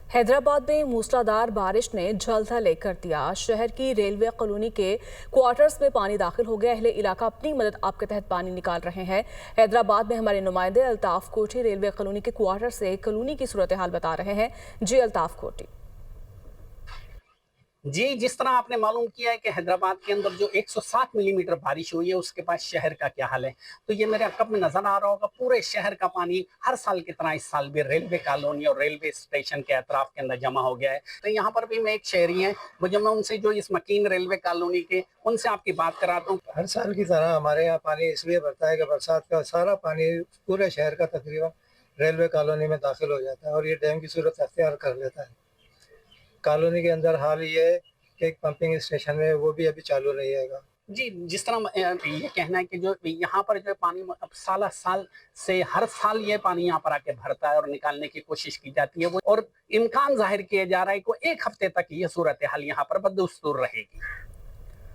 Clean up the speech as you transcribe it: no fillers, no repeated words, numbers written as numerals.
हैदराबाद में मूसलाधार बारिश ने झलथल कर दिया। शहर की रेलवे कॉलोनी के क्वार्टर्स में पानी दाखिल हो गया। अहले इलाका अपनी मदद आप के तहत पानी निकाल रहे हैं। हैदराबाद में हमारे नुमाइंदे अल्ताफ कोठी रेलवे कॉलोनी के क्वार्टर से कॉलोनी की सूरत हाल बता रहे हैं। जी अल्ताफ कोठी। जी, जिस तरह आपने मालूम किया है कि हैदराबाद के अंदर जो 107 मिलीमीटर बारिश हुई है, उसके बाद शहर का क्या हाल है। तो ये मेरे अकब में नजर आ रहा होगा, पूरे शहर का पानी हर साल की तरह इस साल भी रेलवे कॉलोनी और रेलवे स्टेशन के अतराफ के अंदर जमा हो गया है। तो यहाँ पर भी मैं एक शहरी है, मुझे मैं उनसे जो इस मकीन रेलवे कॉलोनी के उनसे आपकी बात कराता हूँ। हर साल की तरह हमारे यहाँ पानी इसलिए भरता है कि बरसात का सारा पानी पूरे शहर का तकरीबन रेलवे कॉलोनी में दाखिल हो जाता है और ये डैम की सूरत अख्तियार कर लेता है। कॉलोनी के अंदर हाल ये है कि एक पंपिंग स्टेशन है, वो भी अभी चालू नहीं है। जी, जिस तरह ये कहना है कि जो यहाँ पर जो पानी अब साल से हर साल ये पानी यहाँ पर आके भरता है और निकालने की कोशिश की जाती है वो, और इम्कान जाहिर किया जा रहा है कि एक हफ्ते तक ये सूरत हाल यहाँ पर बदस्तूर रहेगी।